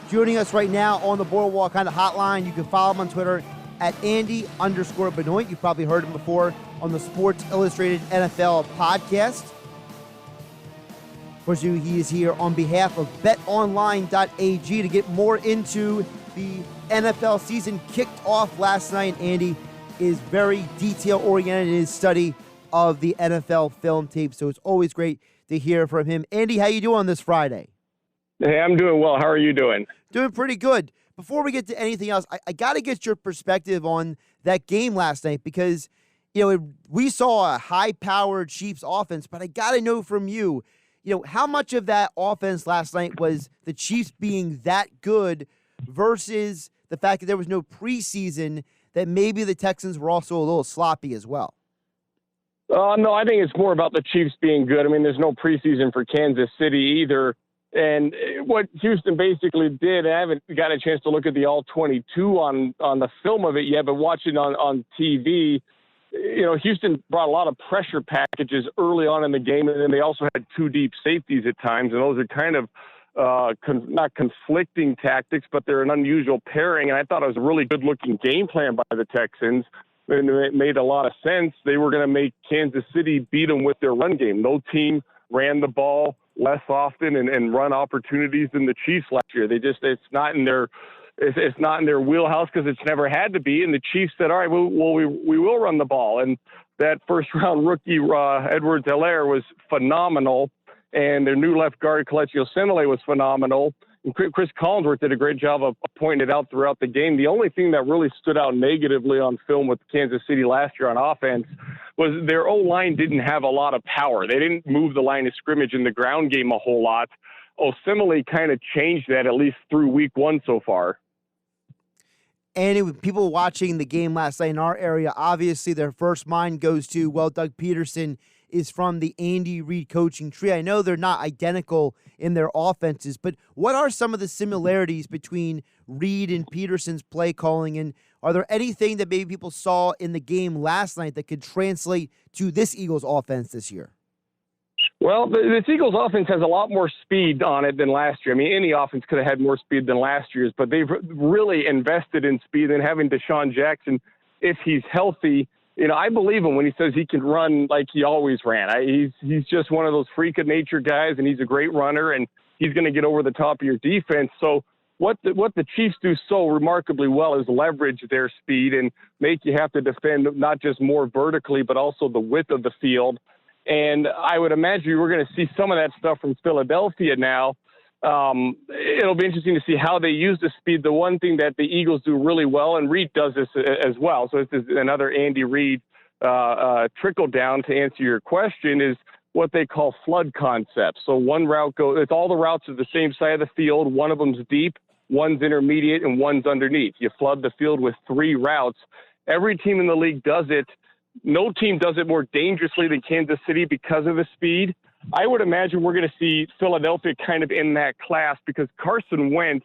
joining us right now on the Boardwalk kind of hotline. You can follow him on Twitter at Andy_Benoit. You've probably heard him before on the Sports Illustrated NFL podcast. Of course, he is here on behalf of betonline.ag to get more into the NFL season. Kicked off last night. Andy is very detail-oriented in his study of the NFL film tape, so it's always great to hear from him. Andy, how you doing on this Friday? Hey, I'm doing well. How are you doing? Doing pretty good. Before we get to anything else, I got to get your perspective on that game last night because, we saw a high-powered Chiefs offense, but I got to know from you, how much of that offense last night was the Chiefs being that good versus the fact that there was no preseason, that maybe the Texans were also a little sloppy as well? No, I think it's more about the Chiefs being good. I mean, there's no preseason for Kansas City either. And what Houston basically did, I haven't got a chance to look at the All-22 on the film of it yet, but watching on TV, Houston brought a lot of pressure packages early on in the game, and then they also had two deep safeties at times, and those are kind of not conflicting tactics, but they're an unusual pairing, and I thought it was a really good-looking game plan by the Texans, and it made a lot of sense. They were going to make Kansas City beat them with their run game. No team ran the ball less often and run opportunities than the Chiefs last year. It's not in their wheelhouse because it's never had to be. And the Chiefs said, all right, we will run the ball. And that first round rookie, Edwards-Helaire, was phenomenal. And their new left guard, Kelechi Osemele, was phenomenal. And Chris Collinsworth did a great job of pointing it out throughout the game. The only thing that really stood out negatively on film with Kansas City last year on offense was their O-line didn't have a lot of power. They didn't move the line of scrimmage in the ground game a whole lot. Osemele kind of changed that, at least through week one so far. And people watching the game last night in our area, obviously their first mind goes to, Doug Pederson is from the Andy Reid coaching tree. I know they're not identical in their offenses, but what are some of the similarities between Reid and Pederson's play calling? And are there anything that maybe people saw in the game last night that could translate to this Eagles offense this year? Well, this Eagles offense has a lot more speed on it than last year. I mean, any offense could have had more speed than last year's, but they've really invested in speed, and having Deshaun Jackson, if he's healthy, I believe him when he says he can run like he always ran. He's just one of those freak of nature guys, and he's a great runner, and he's going to get over the top of your defense. So what the Chiefs do so remarkably well is leverage their speed and make you have to defend not just more vertically, but also the width of the field. And I would imagine we're going to see some of that stuff from Philadelphia now. It'll be interesting to see how they use the speed. The one thing that the Eagles do really well, and Reid does this as well, so this is another Andy Reid trickle down to answer your question, is what they call flood concepts. So one route it's all the routes are the same side of the field. One of them's deep, one's intermediate, and one's underneath. You flood the field with three routes. Every team in the league does it. No team does it more dangerously than Kansas City because of the speed. I would imagine we're going to see Philadelphia kind of in that class because Carson Wentz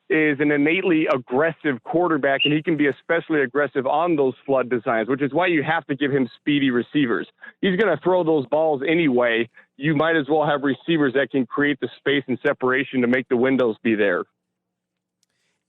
is an innately aggressive quarterback, and he can be especially aggressive on those flood designs, which is why you have to give him speedy receivers. He's going to throw those balls anyway. You might as well have receivers that can create the space and separation to make the windows be there.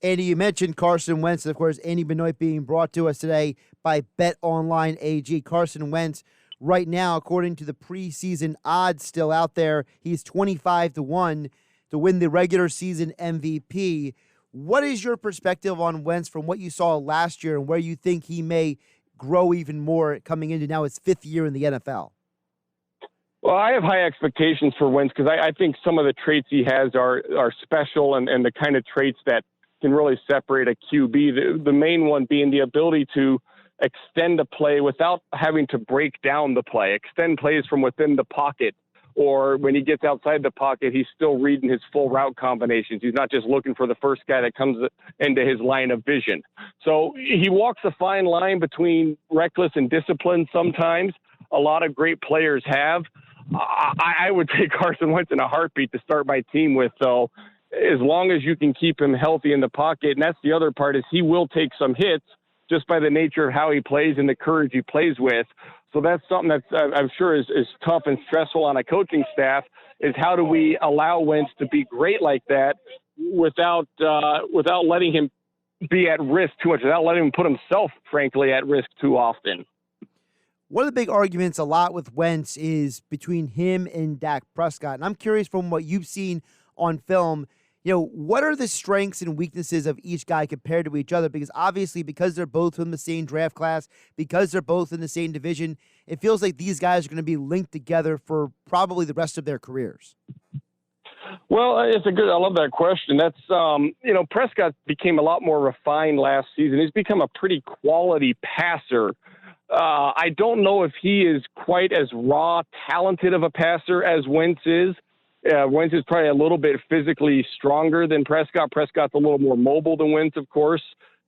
Andy, you mentioned Carson Wentz, of course, Andy Benoit being brought to us today by BetOnline AG. Carson Wentz, right now, according to the preseason odds still out there, he's 25-1 to win the regular season MVP. What is your perspective on Wentz from what you saw last year and where you think he may grow even more coming into now his fifth year in the NFL? Well, I have high expectations for Wentz because I think some of the traits he has are special and the kind of traits that can really separate a QB. The main one being the ability to extend a play without having to break down the play, extend plays from within the pocket, or when he gets outside the pocket, he's still reading his full route combinations. He's not just looking for the first guy that comes into his line of vision. So he walks a fine line between reckless and disciplined sometimes. A lot of great players have. I would take Carson Wentz in a heartbeat to start my team with, though, as long as you can keep him healthy in the pocket. And that's the other part, is he will take some hits just by the nature of how he plays and the courage he plays with. So that's something that's I'm sure is tough and stressful on a coaching staff, is how do we allow Wentz to be great like that without letting him be at risk too much, without letting him put himself, frankly, at risk too often. One of the big arguments a lot with Wentz is between him and Dak Prescott. And I'm curious, from what you've seen on film, what are the strengths and weaknesses of each guy compared to each other? Because obviously, because they're both in the same draft class, because they're both in the same division, it feels like these guys are going to be linked together for probably the rest of their careers. Well, I love that question. That's, Prescott became a lot more refined last season. He's become a pretty quality passer. I don't know if he is quite as raw, talented of a passer as Wentz is. Wentz is probably a little bit physically stronger than Prescott. Prescott's a little more mobile than Wentz, of course.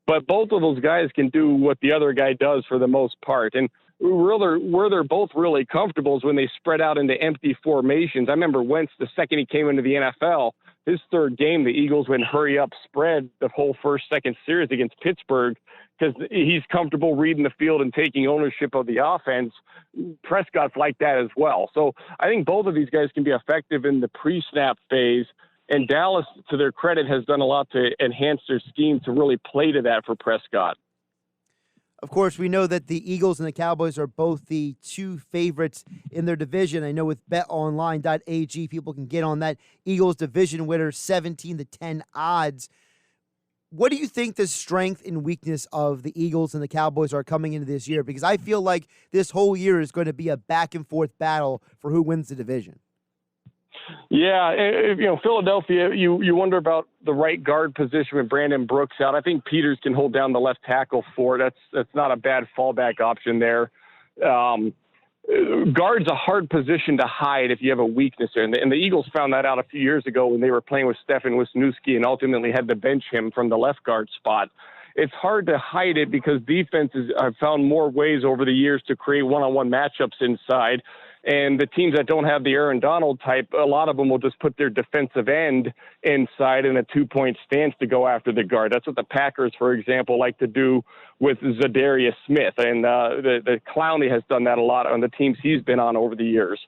But both of those guys can do what the other guy does for the most part. And where they're both really comfortable is when they spread out into empty formations. I remember Wentz, the second he came into the NFL, his third game, the Eagles went hurry-up spread the whole second series against Pittsburgh because he's comfortable reading the field and taking ownership of the offense. Prescott's like that as well. So I think both of these guys can be effective in the pre-snap phase, and Dallas, to their credit, has done a lot to enhance their scheme to really play to that for Prescott. Of course, we know that the Eagles and the Cowboys are both the two favorites in their division. I know with betonline.ag, people can get on that Eagles division winner 17-10 odds. What do you think the strength and weakness of the Eagles and the Cowboys are coming into this year? Because I feel like this whole year is going to be a back-and-forth battle for who wins the division. Yeah, Philadelphia, you wonder about the right guard position with Brandon Brooks out. I think Peters can hold down the left tackle for it. That's not a bad fallback option there. Guard's a hard position to hide if you have a weakness there. And the Eagles found that out a few years ago when they were playing with Stefan Wisniewski and ultimately had to bench him from the left guard spot. It's hard to hide it because defenses have found more ways over the years to create one-on-one matchups inside. And the teams that don't have the Aaron Donald type, a lot of them will just put their defensive end inside in a two-point stance to go after the guard. That's what the Packers, for example, like to do with Zadarius Smith. And the Clowney has done that a lot on the teams he's been on over the years.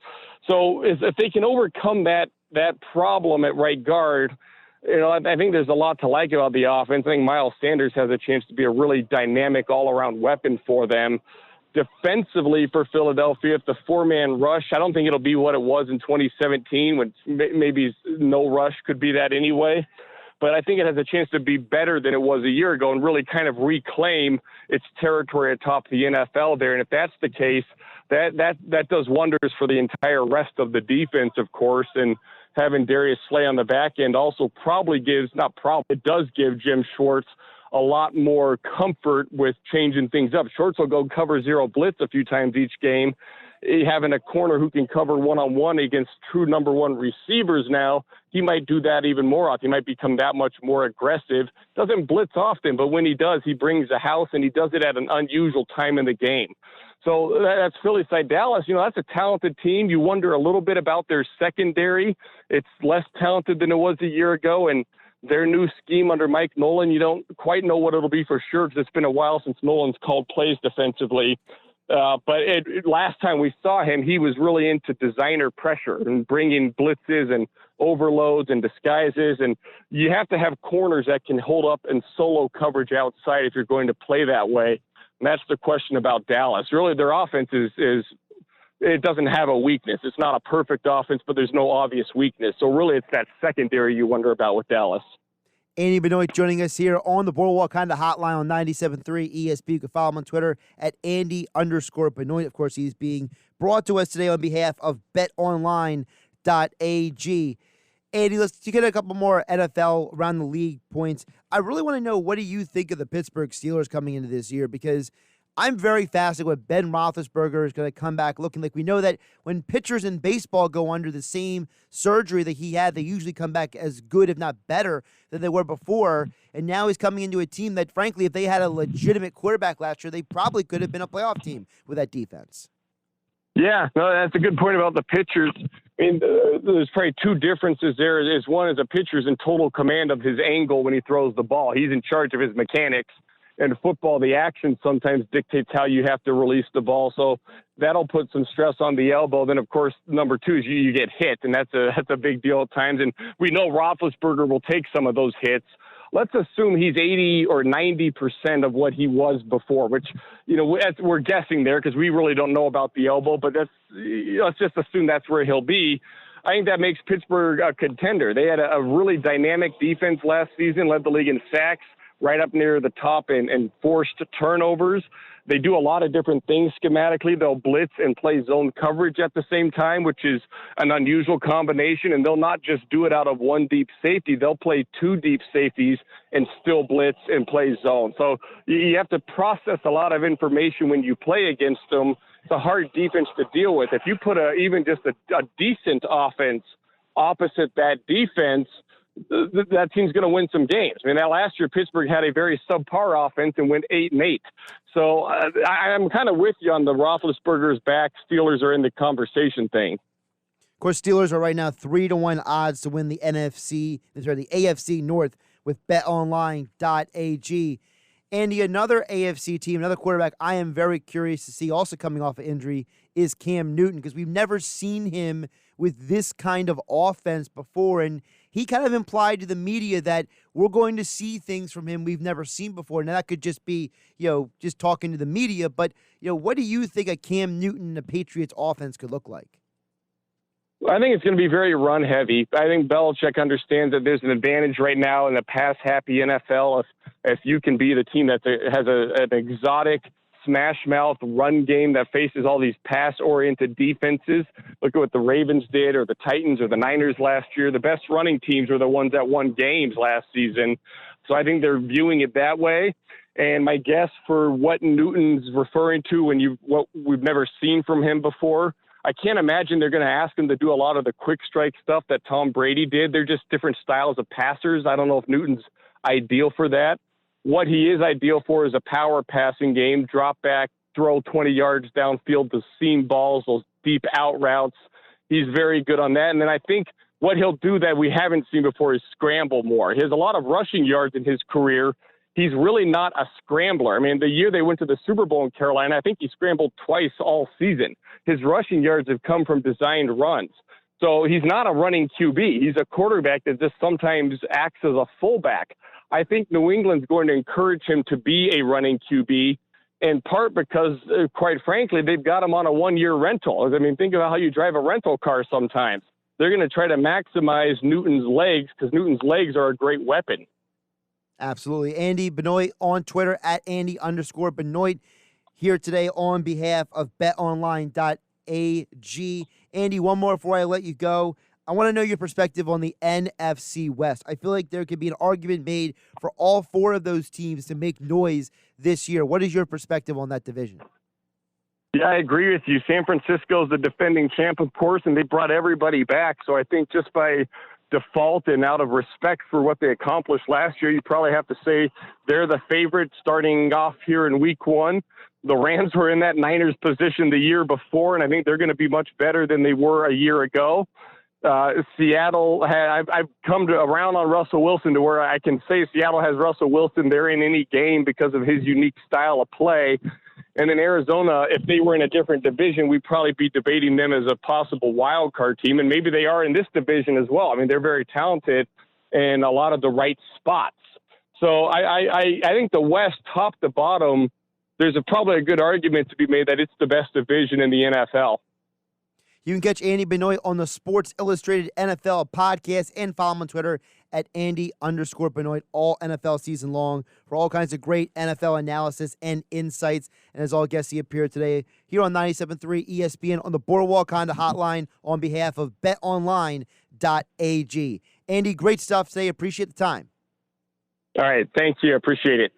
So if they can overcome that problem at right guard, I think there's a lot to like about the offense. I think Miles Sanders has a chance to be a really dynamic all-around weapon for them. Defensively for Philadelphia, if the four-man rush, I don't think it'll be what it was in 2017 when maybe no rush could be that anyway. But I think it has a chance to be better than it was a year ago and really kind of reclaim its territory atop the NFL there. And if that's the case, that does wonders for the entire rest of the defense, of course. And having Darius Slay on the back end also it does give Jim Schwartz a lot more comfort with changing things up. Schwartz will go cover zero blitz a few times each game. Having a corner who can cover one-on-one against true number one receivers now, he might do that even more often. He might become that much more aggressive. Doesn't blitz often, but when he does, he brings a house, and he does it at an unusual time in the game. So that's Philly side. Dallas, that's a talented team. You wonder a little bit about their secondary. It's less talented than it was a year ago, and their new scheme under Mike Nolan, you don't quite know what it'll be for sure because it's been a while since Nolan's called plays defensively. But last time we saw him, he was really into designer pressure and bringing blitzes and overloads and disguises. And you have to have corners that can hold up and solo coverage outside if you're going to play that way. And that's the question about Dallas. Really, their offense is it doesn't have a weakness. It's not a perfect offense, but there's no obvious weakness. So really, it's that secondary you wonder about with Dallas. Andy Benoit joining us here on the Boardwalk Kind of Hotline on 97.3 ESPN. You can follow him on Twitter at Andy_Benoit. Of course, he's being brought to us today on behalf of betonline.ag. Andy, let's get a couple more NFL around the league points. I really want to know, what do you think of the Pittsburgh Steelers coming into this year? Because I'm very fascinated with Ben Roethlisberger is going to come back looking like. We know that when pitchers in baseball go under the same surgery that he had, they usually come back as good, if not better, than they were before. And now he's coming into a team that, frankly, if they had a legitimate quarterback last year, they probably could have been a playoff team with that defense. Yeah, no, that's a good point about the pitchers. I mean, there's probably two differences there. One is a pitcher's in total command of his angle when he throws the ball. He's in charge of his mechanics. in football, the action sometimes dictates how you have to release the ball. So that'll put some stress on the elbow. Then, of course, number two is you get hit, and that's a big deal at times. And we know Roethlisberger will take some of those hits. Let's assume he's 80 or 90% of what he was before, which, we're guessing there because we really don't know about the elbow, but let's just assume that's where he'll be. I think that makes Pittsburgh a contender. They had a really dynamic defense last season, led the league in sacks, right up near the top, and forced turnovers. They do a lot of different things schematically. They'll blitz and play zone coverage at the same time, which is an unusual combination. And they'll not just do it out of one deep safety. They'll play two deep safeties and still blitz and play zone. So you have to process a lot of information when you play against them. It's a hard defense to deal with. If you put even just a decent offense opposite that defense, that team's going to win some games. I mean, that last year Pittsburgh had a very subpar offense and went 8-8. So I'm kind of with you on the Roethlisberger's back. Steelers are in the conversation thing. Of course, Steelers are right now 3-1 odds to win the AFC North with BetOnline.ag. Andy, another AFC team, another quarterback I am very curious to see also coming off of injury is Cam Newton, because we've never seen him with this kind of offense before. And he kind of implied to the media that we're going to see things from him we've never seen before. Now, that could just be, just talking to the media. But, what do you think a Cam Newton and the Patriots offense could look like? I think it's going to be very run heavy. I think Belichick understands that there's an advantage right now in the pass-happy NFL if you can be the team that has an exotic smash mouth run game that faces all these pass-oriented defenses. Look at what the Ravens did, or the Titans, or the Niners last year. The best running teams were the ones that won games last season. So I think they're viewing it that way. And my guess for what Newton's referring to what we've never seen from him before, I can't imagine they're going to ask him to do a lot of the quick strike stuff that Tom Brady did. They're just different styles of passers. I don't know if Newton's ideal for that. What he is ideal for is a power passing game, drop back, throw 20 yards downfield to seam balls, those deep out routes. He's very good on that. And then I think what he'll do that we haven't seen before is scramble more. He has a lot of rushing yards in his career. He's really not a scrambler. I mean, the year they went to the Super Bowl in Carolina, I think he scrambled twice all season. His rushing yards have come from designed runs. So he's not a running QB. He's a quarterback that just sometimes acts as a fullback. I think New England's going to encourage him to be a running QB, in part because, quite frankly, they've got him on a one-year rental. I mean, think about how you drive a rental car sometimes. They're going to try to maximize Newton's legs because Newton's legs are a great weapon. Absolutely. Andy Benoit on Twitter at Andy_Benoit here today on behalf of BetOnline.ag. Andy, one more before I let you go. I want to know your perspective on the NFC West. I feel like there could be an argument made for all four of those teams to make noise this year. What is your perspective on that division? Yeah, I agree with you. San Francisco's the defending champ, of course, and they brought everybody back. So I think just by default and out of respect for what they accomplished last year, you probably have to say they're the favorite starting off here in week one. The Rams were in that Niners position the year before, and I think they're going to be much better than they were a year ago. Seattle I've come around on Russell Wilson to where I can say Seattle has Russell Wilson there in any game because of his unique style of play. And in Arizona, if they were in a different division, we'd probably be debating them as a possible wild card team. And maybe they are in this division as well. I mean, they're very talented in a lot of the right spots. So I think the West, top to bottom, there's probably a good argument to be made that it's the best division in the NFL. You can catch Andy Benoit on the Sports Illustrated NFL podcast and follow him on Twitter at Andy_Benoit all NFL season long for all kinds of great NFL analysis and insights. And as all guests, he appeared today here on 97.3 ESPN on the Boardwalk Honda Hotline on behalf of BetOnline.ag. Andy, great stuff today. Appreciate the time. All right. Thank you. Appreciate it.